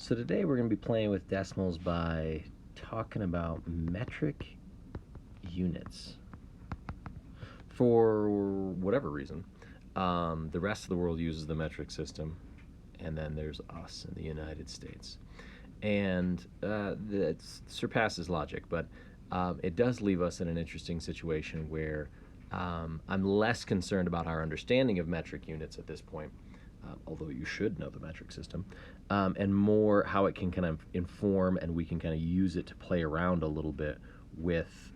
So today we're going to be playing with decimals by talking about metric units. For whatever reason, the rest of the world uses the metric system, and then there's us in the United States. And that surpasses logic, but it does leave us in an interesting situation where I'm less concerned about our understanding of metric units at this point, although you should know the metric system, and more how it can kind of inform and we can kind of use it to play around a little bit with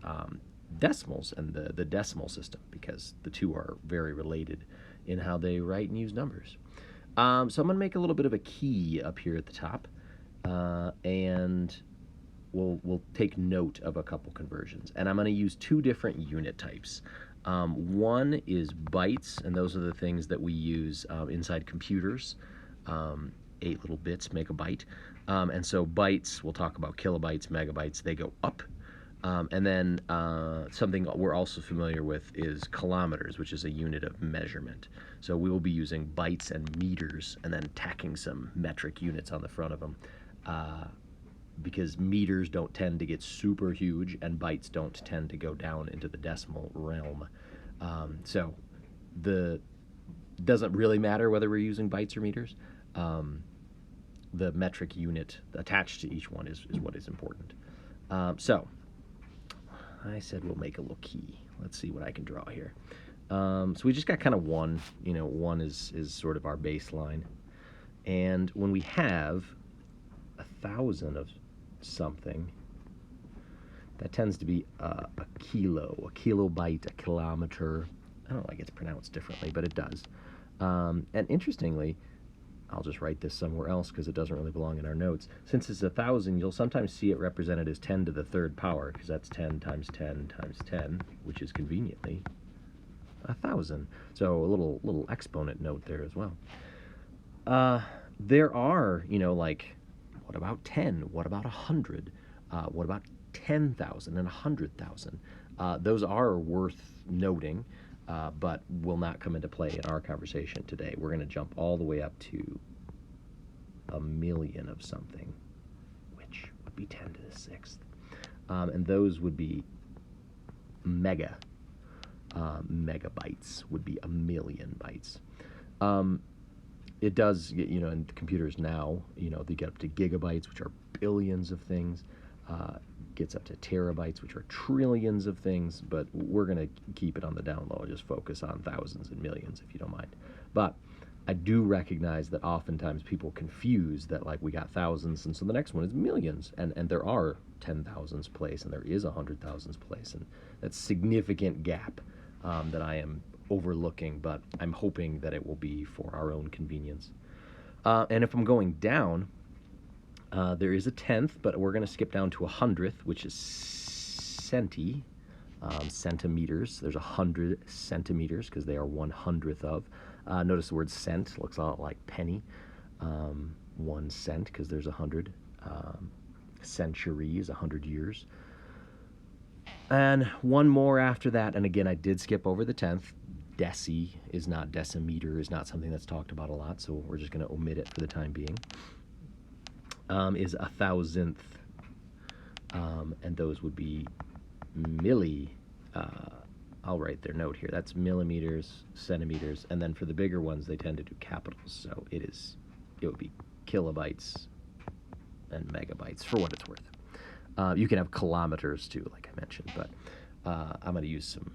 decimals and the decimal system, because the two are very related in how they write and use numbers. So I'm going to make a little bit of a key up here at the top, and we'll take note of a couple conversions. And I'm going to use two different unit types. One is bytes, and those are the things that we use inside computers. 8 little bits make a byte. And so bytes, we'll talk about kilobytes, megabytes, they go up. And then something we're also familiar with is kilometers, which is a unit of measurement. So we will be using bytes and meters and then tacking some metric units on the front of them. Because meters don't tend to get super huge and bytes don't tend to go down into the decimal realm. So the doesn't really matter whether we're using bytes or meters. The metric unit attached to each one is what is important. So I said we'll make a little key. Let's see what I can draw here. So we just got kind of one. One is sort of our baseline. And when we have 1,000 of something, that tends to be a kilo, a kilobyte, a kilometer. I don't know, like it's pronounced differently, but it does. And interestingly, I'll just write this somewhere else because it doesn't really belong in our notes. Since it's 1,000, you'll sometimes see it represented as 10 to the third power, because that's 10 times 10 times 10, which is conveniently 1,000. So a little exponent note there as well. There are, like, what about 10? What about 100? What about 10,000 and 100,000? Those are worth noting, but will not come into play in our conversation today. We're going to jump all the way up to 1,000,000 of something, which would be 10 to the 6th. And those would be megabytes would be 1,000,000 bytes. It does, in computers now, they get up to gigabytes, which are billions of things. Gets up to terabytes, which are trillions of things, but we're going to keep it on the down low and just focus on thousands and millions, if you don't mind. But I do recognize that oftentimes people confuse that, like, we got thousands, and so the next one is millions, and there are 10,000s place, and there is 100,000s place, and that's a significant gap that I am overlooking, but I'm hoping that it will be for our own convenience. And if I'm going down, there is a tenth, but we're going to skip down to 100th, which is centimeters. There's 100 centimeters because they are 100th of. Notice the word cent looks a lot like penny. 1 cent because there's 100. Centuries, 100 years. And one more after that, and again, I did skip over the 10th. Deci is not, decimeter is not something that's talked about a lot, so we're just going to omit it for the time being. Is 1,000th, and those would be I'll write their note here. That's millimeters, centimeters, and then for the bigger ones, they tend to do capitals, so it would be kilobytes and megabytes for what it's worth. You can have kilometers too, like I mentioned, but I'm going to use some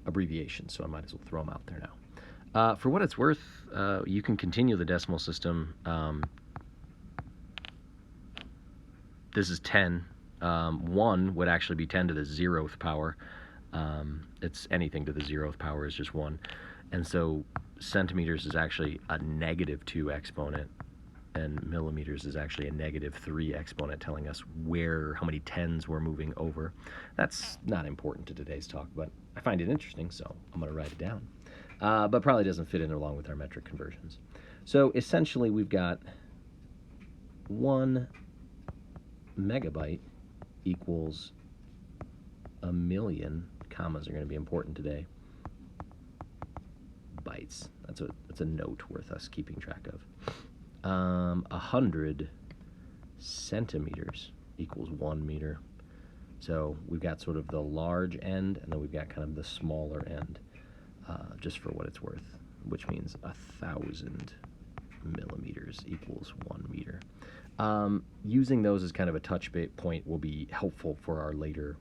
abbreviations, so I might as well throw them out there now. For what it's worth, you can continue the decimal system. This is 10. 1 would actually be 10 to the 0th power. It's anything to the 0th power is just 1. And so centimeters is actually a -2 exponent, and millimeters is actually a -3 exponent, telling us how many tens we're moving over. That's not important to today's talk, but I find it interesting, so I'm going to write it down. But probably doesn't fit in along with our metric conversions. So essentially, we've got 1 megabyte equals 1,000,000. Commas are going to be important today. Bytes. That's a note worth us keeping track of. 100 centimeters equals 1 meter. So we've got sort of the large end, and then we've got kind of the smaller end, just for what it's worth, which means 1,000 millimeters equals 1 meter. Using those as kind of a touch point will be helpful for our later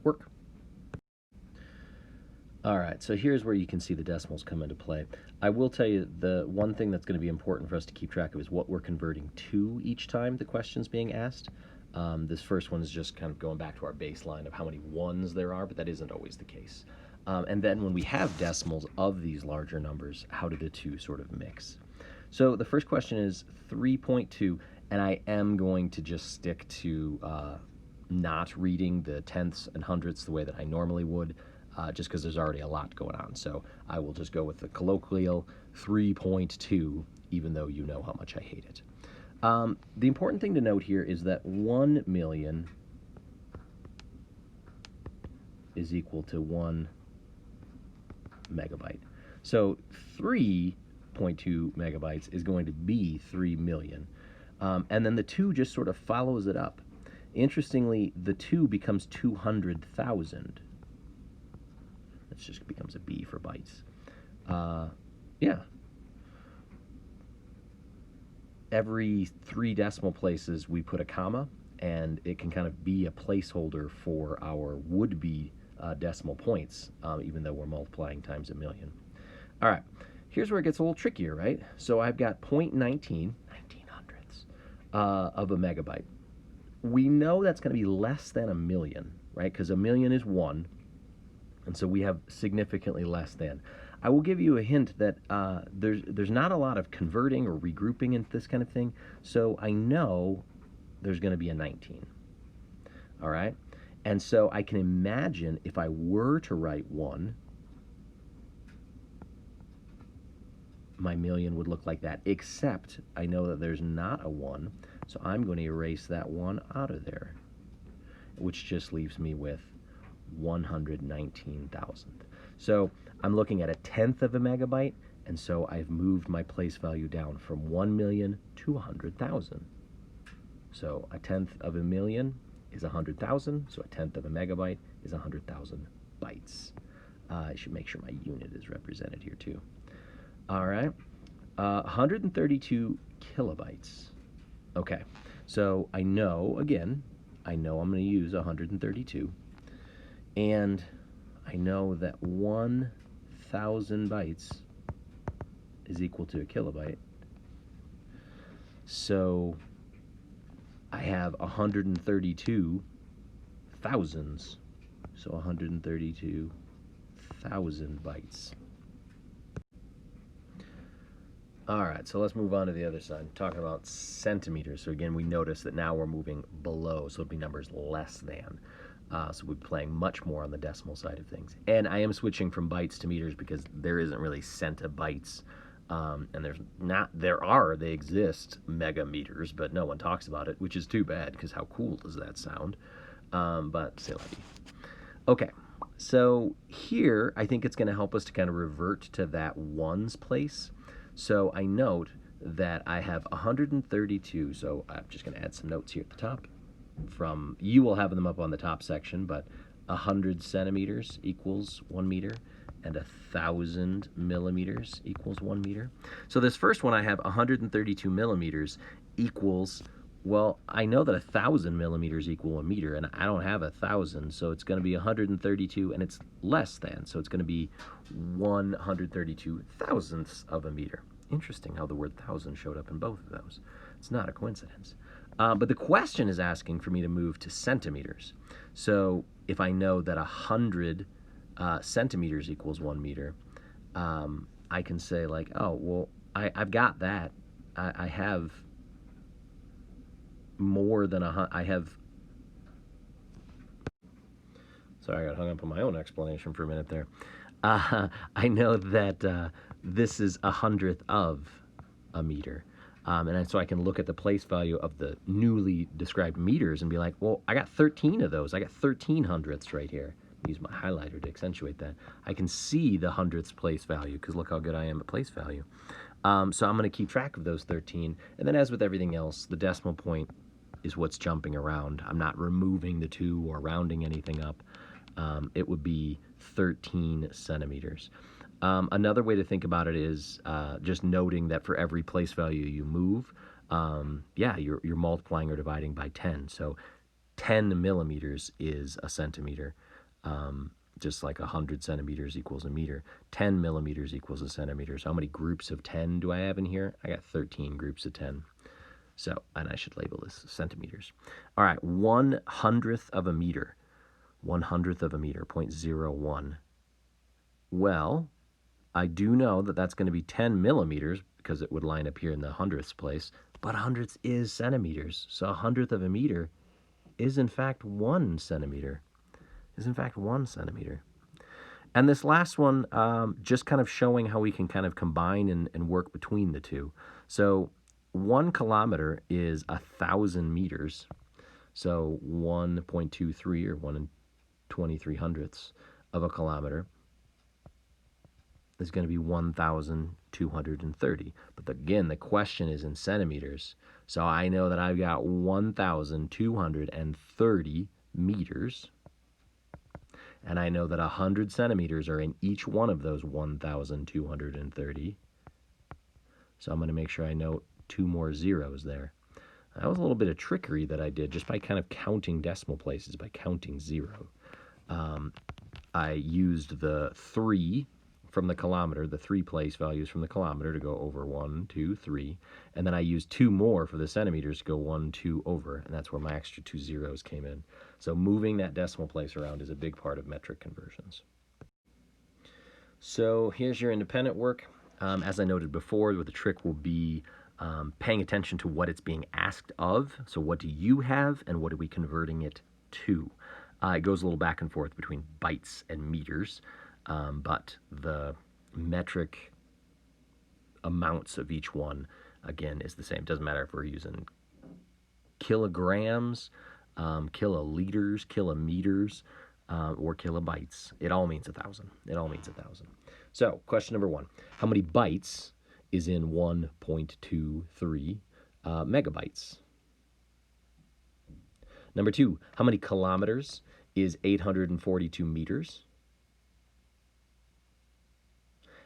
work. All right, so here's where you can see the decimals come into play. I will tell you the one thing that's going to be important for us to keep track of is what we're converting to each time the question's being asked. This first one is just kind of going back to our baseline of how many ones there are, but that isn't always the case. And then when we have decimals of these larger numbers, how do the two sort of mix? So the first question is 3.2, and I am going to just stick to not reading the tenths and hundredths the way that I normally would, just because there's already a lot going on. So I will just go with the colloquial 3.2, even though you know how much I hate it. The important thing to note here is that 1 million is equal to 1 megabyte. So 3.2 megabytes is going to be 3 million. And then the 2 just sort of follows it up. Interestingly, the 2 becomes 200,000. It just becomes a B for bytes. Yeah. Every 3 decimal places we put a comma, and it can kind of be a placeholder for our would-be decimal points, even though we're multiplying times a million. All right, here's where it gets a little trickier, right? So I've got 0.19 hundredths of a megabyte. We know that's going to be less than a million, right? Because a million is 1, and so we have significantly less than. I will give you a hint that there's not a lot of converting or regrouping into this kind of thing, so I know there's going to be a 19. All right? And so I can imagine if I were to write 1, my million would look like that, except I know that there's not a 1, so I'm going to erase that 1 out of there, which just leaves me with 119,000. So I'm looking at a tenth of a megabyte, and so I've moved my place value down from 1 million to 100,000. So a tenth of a million is 100,000, so a tenth of a megabyte is 100,000 bytes. I should make sure my unit is represented here too. All right, 132 kilobytes. Okay, so I know, again, I know I'm going to use 132, and I know that 1,000 bytes is equal to a kilobyte. So I have 132 thousands. So 132,000 bytes. All right, so let's move on to the other side, talking about centimeters. So again, we notice that now we're moving below, so it'll be numbers less than. So we're playing much more on the decimal side of things. And I am switching from bytes to meters because there isn't really centibytes. And they exist megameters, but no one talks about it, which is too bad because how cool does that sound? But c'est la vie. Okay, so here I think it's going to help us to kind of revert to that ones place. So I note that I have 132, so I'm just going to add some notes here at the top. You will have them up on the top section, but 100 centimeters equals 1 meter, and 1,000 millimeters equals 1 meter. So this first one I have 132 millimeters equals, well, I know that 1,000 millimeters equal a meter, and I don't have 1,000, so it's going to be 132, and it's less than, so it's going to be 132 thousandths of a meter. Interesting how the word thousand showed up in both of those. It's not a coincidence. But the question is asking for me to move to centimeters. So if I know that 100 centimeters equals 1 meter, I can say like, oh, well, I've got that. I have more than I have. Sorry, I got hung up on my own explanation for a minute there. I know that this is 100th of a meter. And so I can look at the place value of the newly described meters and be like, well, I got 13 of those. I got 13 hundredths right here. Use my highlighter to accentuate that. I can see the hundredths place value because look how good I am at place value. So I'm going to keep track of those 13. And then as with everything else, the decimal point is what's jumping around. I'm not removing the 2 or rounding anything up. It would be 13 centimeters. Another way to think about it is just noting that for every place value you move, yeah, you're multiplying or dividing by 10. So 10 millimeters is a centimeter. Just like 100 centimeters equals a meter. 10 millimeters equals a centimeter. So how many groups of 10 do I have in here? I got 13 groups of 10. So, and I should label this centimeters. All right, 1/100th of a meter. 1/100th of a meter, 0.01. Well, I do know that that's going to be 10 millimeters because it would line up here in the hundredths place, but hundredths is centimeters. So 1/100th of a meter is in fact 1 centimeter. Is in fact 1 centimeter. And this last one, just kind of showing how we can kind of combine and work between the two. So 1 kilometer is 1,000 meters. So 1.23 or 1 and 23 hundredths of a kilometer is going to be 1,230. But again, the question is in centimeters. So I know that I've got 1,230 meters. And I know that 100 centimeters are in each one of those 1,230. So I'm going to make sure I note 2 more zeros there. That was a little bit of trickery that I did just by kind of counting decimal places, by counting 0. I used the 3 from the kilometer, the 3 place values from the kilometer to go over 1, 2, 3. And then I used 2 more for the centimeters to go 1, 2 over. And that's where my extra 2 zeros came in. So moving that decimal place around is a big part of metric conversions. So here's your independent work. As I noted before, the trick will be paying attention to what it's being asked of. So what do you have and what are we converting it to? It goes a little back and forth between bytes and meters, but the metric amounts of each one, again, is the same. It doesn't matter if we're using kilograms, kiloliters, kilometers, or kilobytes. It all means 1,000. It all means 1,000. So, question number 1. How many bytes is in 1.23 megabytes? Number 2, how many kilometers is 842 meters?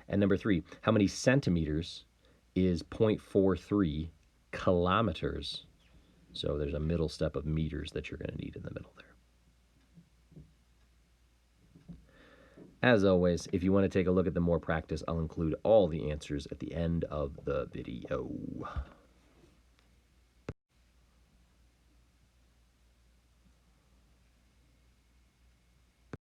And number 3, how many centimeters is 0.43 kilometers? So there's a middle step of meters that you're going to need in the middle there. As always, if you want to take a look at the more practice, I'll include all the answers at the end of the video.